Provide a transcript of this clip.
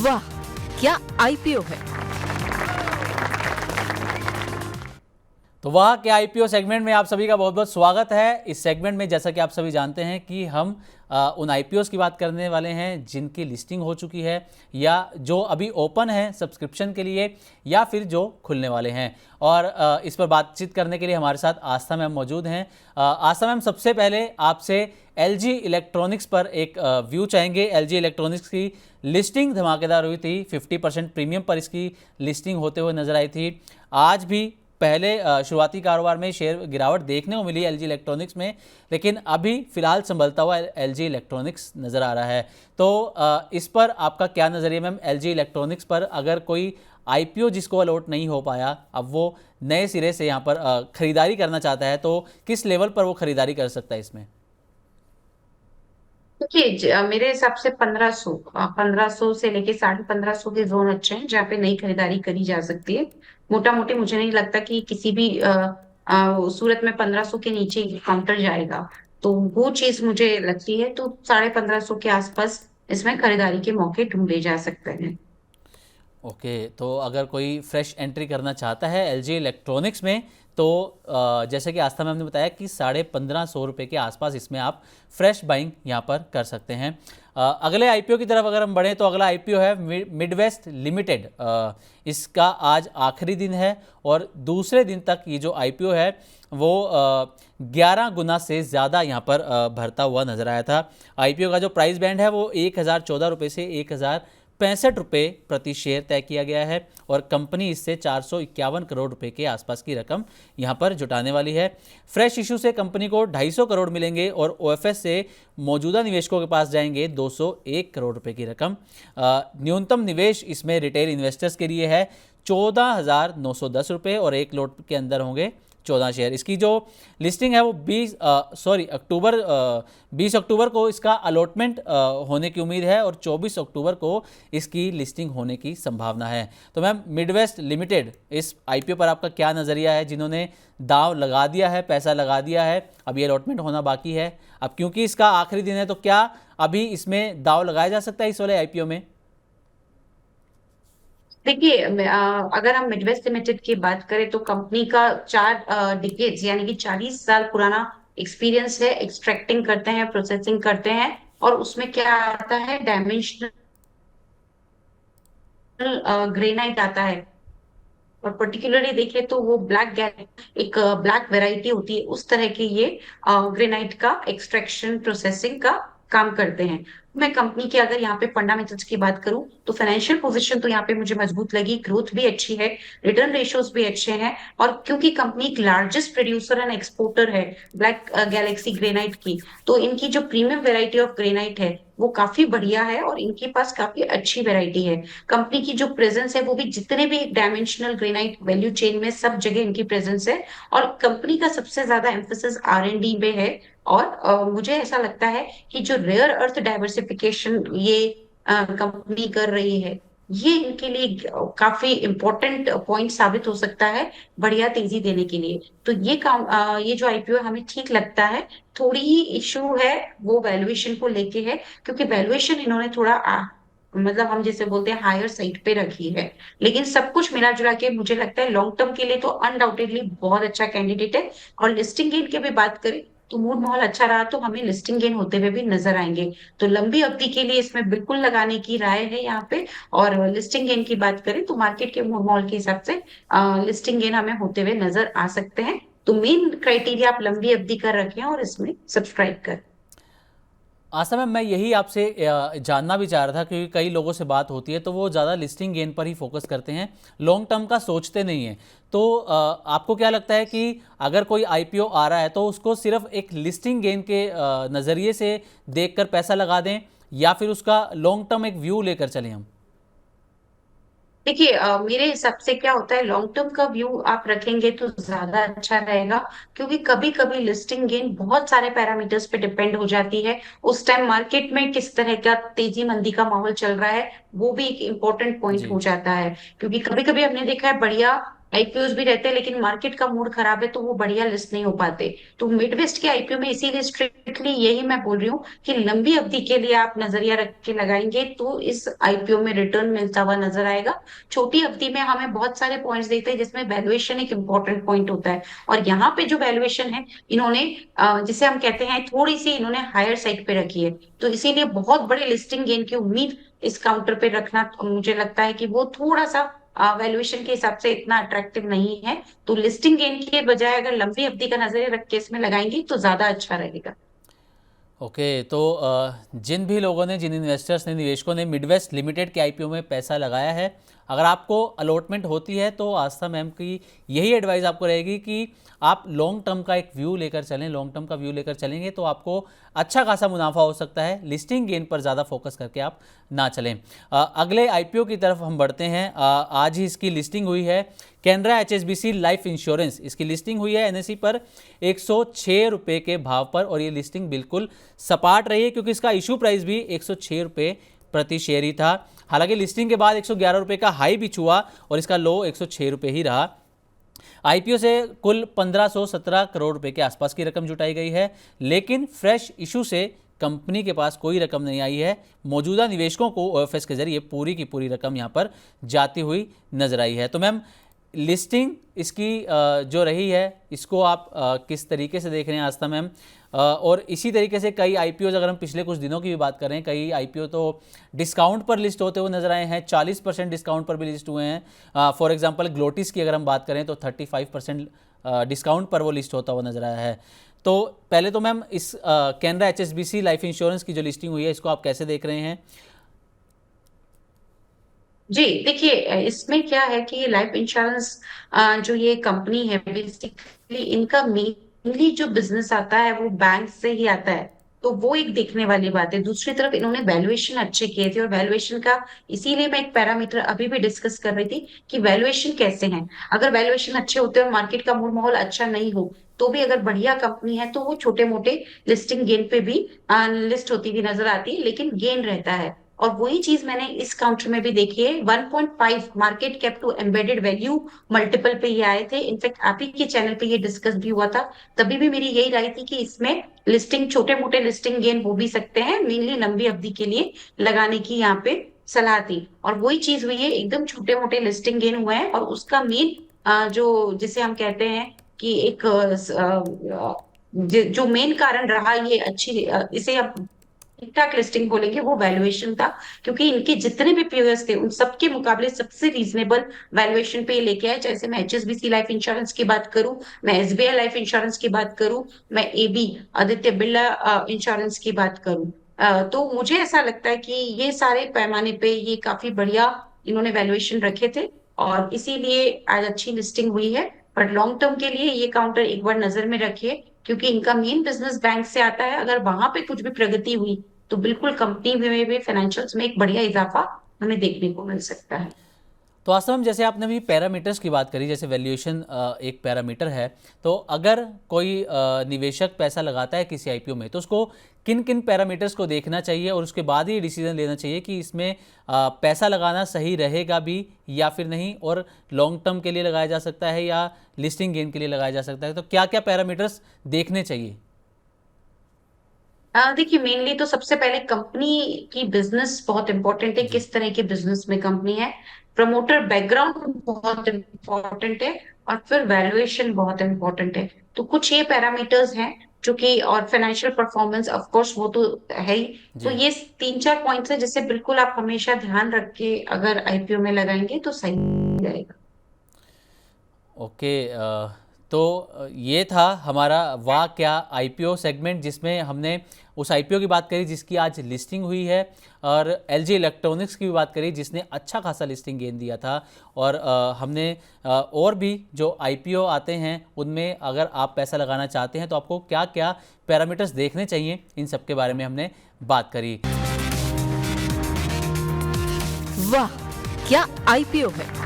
वाह, क्या आईपीओ है। तो वह क्या आईपीओ सेगमेंट में आप सभी का बहुत बहुत स्वागत है। इस सेगमेंट में जैसा कि आप सभी जानते हैं कि हम उन आईपीओस की बात करने वाले हैं जिनकी लिस्टिंग हो चुकी है या जो अभी ओपन है सब्सक्रिप्शन के लिए या फिर जो खुलने वाले हैं। और इस पर बातचीत करने के लिए हमारे साथ आस्था मैम मौजूद हैं। आस्था मैम, सबसे पहले आपसे एलजी इलेक्ट्रॉनिक्स पर एक व्यू चाहेंगे। एलजी इलेक्ट्रॉनिक्स की लिस्टिंग धमाकेदार हुई थी, 50% प्रीमियम पर इसकी लिस्टिंग होते हुए नजर आई थी। आज भी पहले शुरुआती कारोबार में शेयर गिरावट देखने को मिली एलजी इलेक्ट्रॉनिक्स में, लेकिन अभी फिलहाल संभलता हुआ एलजी इलेक्ट्रॉनिक्स नज़र आ रहा है। तो इस पर आपका क्या नज़रिया मैम, एलजी इलेक्ट्रॉनिक्स पर अगर कोई आईपीओ जिसको अलॉट नहीं हो पाया, अब वो नए सिरे से यहाँ पर खरीदारी करना चाहता है, तो किस लेवल पर वो खरीदारी कर सकता है इसमें? देखिए, मेरे हिसाब से 1500 से लेके 1550 के जोन अच्छे हैं जहाँ पे नई खरीदारी करी जा सकती है। मोटा मोटी मुझे नहीं लगता कि किसी भी सूरत में 1500 के नीचे काउंटर जाएगा। तो वो चीज मुझे लगती है, तो 1550 के आसपास इसमें खरीदारी के मौके ढूंढे जा सकते हैं। ओके, तो अगर कोई फ्रेश एंट्री करना चाहता है एलजी इलेक्ट्रॉनिक्स में, तो जैसे कि आस्था मैम ने बताया कि 1550 रुपये के आसपास इसमें आप फ्रेश बाइंग यहाँ पर कर सकते हैं। अगले आईपीओ की तरफ अगर हम बढ़ें तो अगला आईपीओ है मिडवेस्ट लिमिटेड। इसका आज आखिरी दिन है और दूसरे दिन तक ये जो आईपीओ है वो 11 गुना से ज़्यादा यहाँ पर भरता हुआ नजर आया था। आईपीओ का जो प्राइस बैंड है वो 1014 रुपये से 1065 रुपये प्रति शेयर तय किया गया है और कंपनी इससे 451 करोड़ रुपए के आसपास की रकम यहां पर जुटाने वाली है। फ्रेश इशू से कंपनी को 250 करोड़ मिलेंगे और ओएफएस से मौजूदा निवेशकों के पास जाएंगे 201 करोड़ रुपए की रकम। न्यूनतम निवेश इसमें रिटेल इन्वेस्टर्स के लिए है 14,910 रुपये और 1 लोट के अंदर होंगे 14 शेयर। इसकी जो लिस्टिंग है वो 20 अक्टूबर को इसका अलॉटमेंट होने की उम्मीद है और 24 अक्टूबर को इसकी लिस्टिंग होने की संभावना है। तो मैम, मिडवेस्ट लिमिटेड इस आईपीओ पर आपका क्या नज़रिया है? जिन्होंने दाव लगा दिया है, पैसा लगा दिया है, अब ये अलॉटमेंट होना बाकी है, अब क्योंकि इसका आखिरी दिन है, तो क्या अभी इसमें दाव लगाया जा सकता है इस वाले आईपीओ में? देखिए, अगर हम मिडवेस्ट लिमिटेड की बात करें तो कंपनी का 4 डिकेड्स यानी कि 40 साल पुराना एक्सपीरियंस है। एक्सट्रैक्टिंग करते हैं, प्रोसेसिंग करते हैं, और उसमें क्या आता है, डायमेंशनल ग्रेनाइट आता है। और पर्टिकुलरली देखें तो वो एक ब्लैक वेराइटी होती है, उस तरह के ये ग्रेनाइट का एक्सट्रैक्शन प्रोसेसिंग का काम करते हैं। मैं कंपनी के अगर यहाँ पे फंडामेंटल्स की बात करूं तो फाइनेंशियल पोजीशन तो यहाँ पे मुझे मजबूत लगी, ग्रोथ भी अच्छी है, रिटर्न रेशियोज भी अच्छे हैं। और क्योंकि कंपनी एक लार्जेस्ट प्रोड्यूसर एंड एक्सपोर्टर है ब्लैक गैलेक्सी ग्रेनाइट की, तो इनकी जो प्रीमियम वेराइटी ऑफ ग्रेनाइट है वो काफी बढ़िया है और इनके पास काफी अच्छी वेराइटी है। कंपनी की जो प्रेजेंस है वो भी जितने भी डायमेंशनल ग्रेनाइट वैल्यू चेन में सब जगह इनकी प्रेजेंस है। और कंपनी का सबसे ज्यादा एम्फोसिस R&D में है। और मुझे ऐसा लगता है कि जो रेयर अर्थ डाइवर्सिफिकेशन ये कंपनी कर रही है, ये इनके लिए काफी इंपॉर्टेंट पॉइंट साबित हो सकता है बढ़िया तेजी देने के लिए। तो ये जो आईपीओ हमें ठीक लगता है। थोड़ी ही इशू है वो वैल्यूएशन को लेके है, क्योंकि वैल्यूएशन इन्होंने थोड़ा मतलब हम जैसे बोलते हैं हायर साइड पे रखी है। लेकिन सब कुछ मिला जुला के मुझे लगता है लॉन्ग टर्म के लिए तो अनडाउटेडली बहुत अच्छा कैंडिडेट है। और लिस्टिंग गेन की भी बात करें तो मूड माहौल अच्छा रहा तो हमें लिस्टिंग गेन होते हुए भी नजर आएंगे। तो लंबी अवधि के लिए इसमें बिल्कुल लगाने की राय है यहाँ पे। और लिस्टिंग गेन की बात करें तो मार्केट के मूड माहौल के हिसाब से लिस्टिंग गेन हमें होते हुए नजर आ सकते हैं। तो मेन क्राइटेरिया आप लंबी अवधि कर रखें और इसमें सब्सक्राइब करें। आशा मैम, मैं यही आपसे जानना भी चाह रहा था, क्योंकि कई लोगों से बात होती है तो वो ज़्यादा लिस्टिंग गेन पर ही फोकस करते हैं, लॉन्ग टर्म का सोचते नहीं हैं। तो आपको क्या लगता है कि अगर कोई आईपीओ आ रहा है तो उसको सिर्फ एक लिस्टिंग गेन के नज़रिए से देखकर पैसा लगा दें या फिर उसका लॉन्ग टर्म एक व्यू लेकर चलें हम? देखिए, मेरे हिसाब से क्या होता है, लॉन्ग टर्म का व्यू आप रखेंगे तो ज्यादा अच्छा रहेगा। क्योंकि कभी कभी लिस्टिंग गेन बहुत सारे पैरामीटर्स पे डिपेंड हो जाती है। उस टाइम मार्केट में किस तरह का तेजी मंदी का माहौल चल रहा है वो भी एक इम्पोर्टेंट पॉइंट जी। हो जाता है। क्योंकि कभी कभी हमने देखा है बढ़िया आईपीओ भी रहते हैं, लेकिन मार्केट का मूड खराब है तो वो बढ़िया लिस्ट नहीं हो पाते। तो मिडवेस्ट के आईपीओ में इसीलिए स्ट्रिक्टली यही मैं बोल रही हूँ कि लंबी अवधि के लिए आप नजरिया रख के लगाएंगे तो इस आईपीओ में रिटर्न मिलता हुआ नजर आएगा। छोटी अवधि में हमें बहुत सारे पॉइंट्स देखते हैं जिसमें वैल्यूएशन एक इंपॉर्टेंट पॉइंट होता है, और यहाँ पे जो वैल्यूएशन है इन्होंने जिसे हम कहते हैं थोड़ी सी इन्होंने हायर साइड पे रखी है, तो इसीलिए बहुत बड़े लिस्टिंग गेन की उम्मीद इस काउंटर पे रखना मुझे लगता है कि वो थोड़ा सा वैल्यूएशन के हिसाब से इतना अट्रैक्टिव नहीं है। तो लिस्टिंग गेन के बजाय अगर लंबी अवधि का नजरिया रख के इसमें लगाएंगे तो ज्यादा अच्छा रहेगा। ओके, तो जिन भी लोगों ने, जिन इन्वेस्टर्स ने, निवेशकों ने मिडवेस्ट लिमिटेड के आईपीओ में पैसा लगाया है, अगर आपको अलॉटमेंट होती है तो आस्था मैम की यही एडवाइस आपको रहेगी कि आप लॉन्ग टर्म का एक व्यू लेकर चलें। लॉन्ग टर्म का व्यू लेकर चलेंगे तो आपको अच्छा खासा मुनाफा हो सकता है। लिस्टिंग गेन पर ज़्यादा फोकस करके आप ना चलें। अगले आईपीओ की तरफ हम बढ़ते हैं। आज ही इसकी लिस्टिंग हुई है, कैनरा एचएसबीसी लाइफ इंश्योरेंस। इसकी लिस्टिंग हुई है एनएसई पर 106 रुपये के भाव पर, और ये लिस्टिंग बिल्कुल सपाट रही है क्योंकि इसका इशू प्राइस भी 106 रुपये प्रति शेयर ही था। हालांकि लिस्टिंग के बाद 111 रुपये का हाई भी छुआ और इसका लो 106 रुपये ही रहा। आईपीओ से कुल 1517 करोड़ रुपए के आसपास की रकम जुटाई गई है, लेकिन फ्रेश इशू से कंपनी के पास कोई रकम नहीं आई है। मौजूदा निवेशकों को ओएफएस के जरिए पूरी की पूरी रकम यहां पर जाती हुई नजर आई है। तो मैम, लिस्टिंग इसकी जो रही है, इसको आप किस तरीके से देख रहे हैं आस्था मैम? और इसी तरीके से कई आईपीओज, अगर हम पिछले कुछ दिनों की भी बात करें, कई आईपीओ तो डिस्काउंट पर लिस्ट होते हुए नजर आए हैं, 40% डिस्काउंट पर भी लिस्ट हुए हैं। फॉर एग्जांपल ग्लोटिस की अगर हम बात करें तो 35% डिस्काउंट पर वो लिस्ट होता हुआ नजर आया है। तो पहले तो मैम इस कैनरा एचएसबीसी लाइफ इंश्योरेंस की जो लिस्टिंग हुई है, इसको आप कैसे देख रहे हैं? जी देखिए, इसमें क्या है कि लाइफ इंश्योरेंस जो ये कंपनी है बेसिकली इनका मेनली जो बिजनेस आता है वो बैंक से ही आता है, तो वो एक देखने वाली बात है। दूसरी तरफ इन्होंने वैल्यूएशन अच्छे किए थे, और वैल्यूएशन का इसीलिए मैं एक पैरामीटर अभी भी डिस्कस कर रही थी कि वैल्यूएशन कैसे हैं। अगर वैल्यूएशन अच्छे होते हैं और मार्केट का मूड माहौल अच्छा नहीं हो तो भी अगर बढ़िया कंपनी है तो वो छोटे मोटे लिस्टिंग गेन पे भी लिस्ट होती हुई नजर आती है, लेकिन गेन रहता है। और वही चीज मैंने इस काउंटर में भी देखी है। 1.5 market cap to embedded value multiple पे ये आए थे। इनफैक्ट आप ही के चैनल पे ये डिस्कस भी हुआ था, तभी भी मेरी यही राय थी कि इसमें लिस्टिंग, छोटे मोटे लिस्टिंग गेन हो भी सकते हैं, मेनली लंबी अवधि के लिए लगाने की यहाँ पे सलाह थी। और वही चीज हुई है, एकदम छोटे मोटे लिस्टिंग गेन हुए हैं, और उसका मेन जो जिसे हम कहते हैं कि एक जो मेन कारण रहा ये अच्छी इसे अब ठीक ठाक लिस्टिंग बोलेंगे, वो वैल्यूएशन था। क्योंकि इनके जितने भी पीयर्स थे उन सबके मुकाबले सबसे रीजनेबल वैल्यूएशन पे लेके आए। जैसे मैं एचएसबीसी लाइफ इंश्योरेंस की बात करूं, मैं एसबीआई लाइफ इंश्योरेंस की बात करूं, मैं एबी आदित्य बिरला इंश्योरेंस की बात करूं, तो मुझे ऐसा लगता है कि ये सारे पैमाने पे ये काफी बढ़िया इन्होंने वैल्यूएशन रखे थे, और इसीलिए आज अच्छी लिस्टिंग हुई है। बट लॉन्ग टर्म के लिए ये काउंटर एक बार नजर में रखिए, क्योंकि इनका मेन बिजनेस बैंक से आता है। अगर वहां पे कुछ भी प्रगति हुई तो बिल्कुल कंपनी में भी फाइनेंशियल्स में एक बढ़िया इजाफा हमें देखने को मिल सकता है। तो वास्तव में जैसे आपने भी पैरामीटर्स की बात करी, जैसे वैल्यूएशन एक पैरामीटर है, तो अगर कोई निवेशक पैसा लगाता है किसी आईपीओ में तो उसको किन किन पैरामीटर्स को देखना चाहिए और उसके बाद ही डिसीजन लेना चाहिए कि इसमें पैसा लगाना सही रहेगा भी या फिर नहीं, और लॉन्ग टर्म के लिए लगाया जा सकता है या लिस्टिंग गेन के लिए लगाया जा सकता है? तो क्या क्या पैरामीटर्स देखने चाहिए? देखिए, मेनली तो सबसे पहले कंपनी की बिजनेस बहुत इंपॉर्टेंट है, जी। किस तरह के बिजनेस में कंपनी है। प्रमोटर बैकग्राउंड बहुत इंपॉर्टेंट है, और फिर वैल्यूएशन बहुत इंपॉर्टेंट है। तो कुछ ये पैरामीटर्स हैं जो कि, और फाइनेंशियल परफॉर्मेंस ऑफ कोर्स वो तो है ही। तो जी। ये तीन चार पॉइंट्स है जिसे बिल्कुल आप हमेशा ध्यान रख के अगर आईपीओ में लगाएंगे तो सही रहेगा। ओके, तो ये था हमारा वाह क्या आईपीओ सेगमेंट, जिसमें हमने उस आईपीओ की बात करी जिसकी आज लिस्टिंग हुई है, और एलजी इलेक्ट्रॉनिक्स की भी बात करी जिसने अच्छा खासा लिस्टिंग गेन दिया था। और हमने और भी जो आईपीओ आते हैं उनमें अगर आप पैसा लगाना चाहते हैं तो आपको क्या क्या पैरामीटर्स देखने चाहिए, इन सब के बारे में हमने बात करी। वाह क्या आईपीओ है।